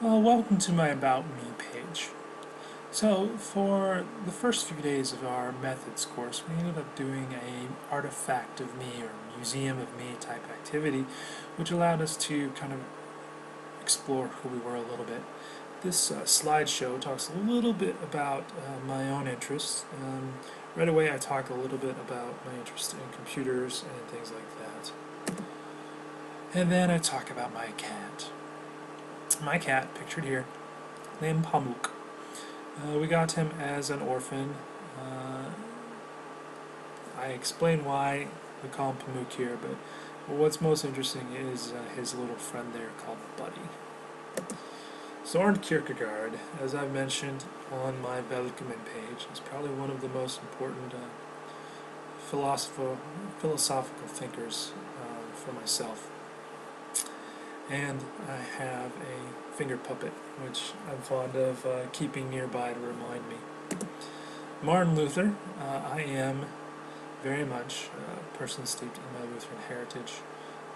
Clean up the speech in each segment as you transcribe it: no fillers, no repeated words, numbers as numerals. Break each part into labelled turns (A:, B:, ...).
A: Welcome to my About Me page. So, for the first few days of our methods course, we ended up doing a artifact of me or museum of me type activity, which allowed us to kind of explore who we were a little bit. This slideshow talks a little bit about my own interests. Right away, I talk a little bit about my interest in computers and things like that. And then I talk about my cat. My cat, pictured here, named Pamuk. We got him as an orphan. I explain why we call him Pamuk here, but what's most interesting is his little friend there called Buddy. Soren Kierkegaard, as I've mentioned on my Velkommen page, is probably one of the most important philosophical thinkers for myself. And I have a finger puppet, which I'm fond of keeping nearby to remind me. Martin Luther, I am very much a person steeped in my Lutheran heritage.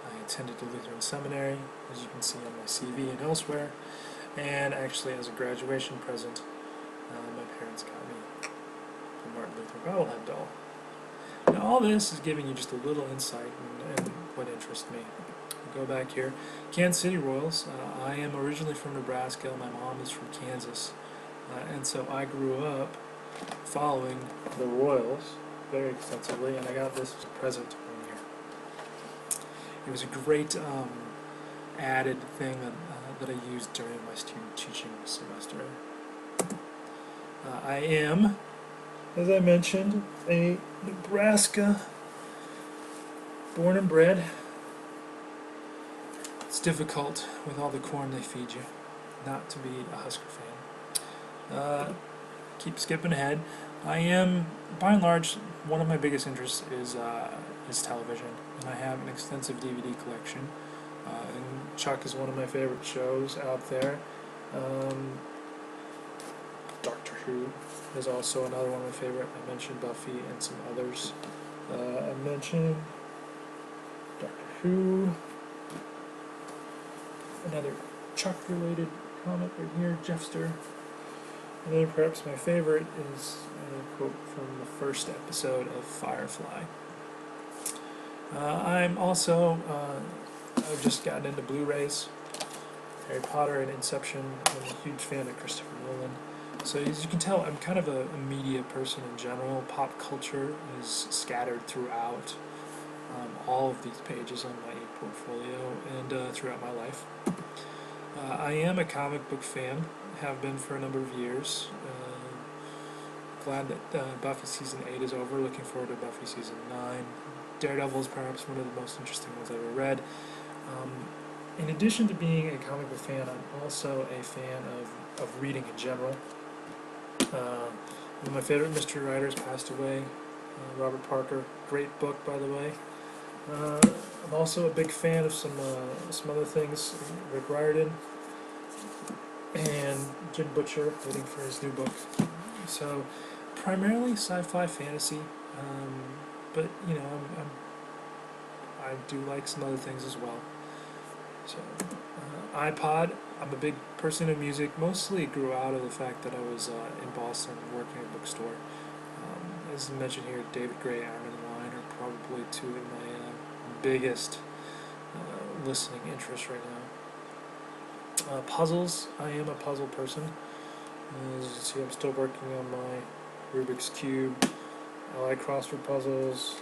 A: I attended a Lutheran seminary, as you can see on my CV and elsewhere, and actually as a graduation present, my parents got me a Martin Luther bobblehead doll. Now all this is giving you just a little insight in what interests me. Go back here. Kansas City Royals. I am originally from Nebraska. My mom is from Kansas. And so I grew up following the Royals very extensively, and I got this as a present one year. It was a great added thing that I used during my student teaching semester. I am, as I mentioned, a Nebraska born and bred. It's difficult with all the corn they feed you not to be a Husker fan. Keep skipping ahead. I am, by and large, one of my biggest interests is television, and I have an extensive DVD collection. And Chuck is one of my favorite shows out there. Doctor Who is also another one of my favorite. I mentioned Buffy and some others. I mentioned Doctor Who. Another Chuck-related comic right here, Jeffster. And then perhaps my favorite is a quote from the first episode of Firefly. I'm also, I've just gotten into Blu-rays, Harry Potter and Inception. I'm a huge fan of Christopher Nolan. So as you can tell, I'm kind of a media person in general. Pop culture is scattered throughout all of these pages on my ePortfolio and throughout my life. I am a comic book fan, have been for a number of years. Glad that Buffy Season 8 is over, looking forward to Buffy Season 9. Daredevil is perhaps one of the most interesting ones I've ever read. In addition to being a comic book fan, I'm also a fan of reading in general. One of my favorite mystery writers passed away, Robert Parker. Great book, by the way. I'm also a big fan of some other things, Rick Riordan and Jim Butcher, waiting for his new book. So, primarily sci-fi fantasy, but you know, I do like some other things as well. So, iPod. I'm a big person in music. Mostly grew out of the fact that I was in Boston working at a bookstore. As mentioned here, David Gray, Iron and Wine are probably two of my biggest listening interests right now. Puzzles. I am a puzzle person. As you can see, I'm still working on my Rubik's Cube. I like crossword puzzles.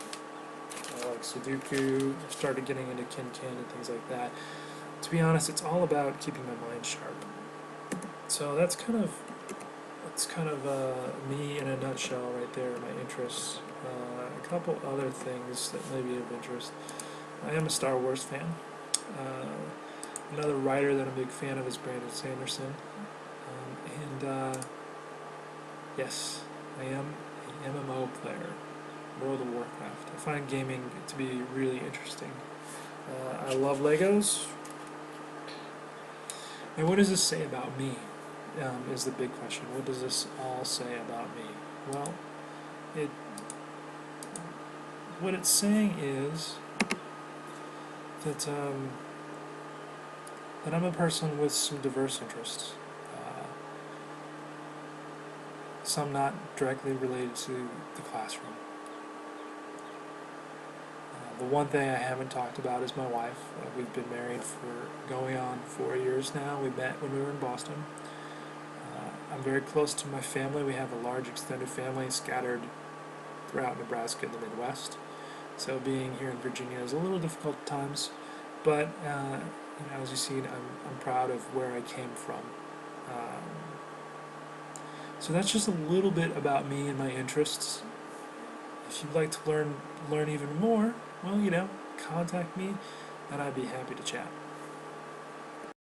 A: I like Sudoku. I started getting into Kin and things like that. To be honest, it's all about keeping my mind sharp. So that's kind of me in a nutshell right there, my interests. A couple other things that may be of interest. I am a Star Wars fan. Another writer that I'm a big fan of is Brandon Sanderson. Yes, I am an MMO player, World of Warcraft. I find gaming to be really interesting. I love Legos. And what does this say about me? Is the big question. What does this all say about me? Well, what it's saying is that that I'm a person with some diverse interests. Uh, some not directly related to the classroom. The one thing I haven't talked about is my wife. We've been married for going on 4 years now. We met when we were in Boston. I'm very close to my family. We have a large extended family scattered throughout Nebraska and the Midwest. So being here in Virginia is a little difficult at times, but as you see, I'm proud of where I came from. So that's just a little bit about me and my interests. If you'd like to learn even more, well, contact me, and I'd be happy to chat.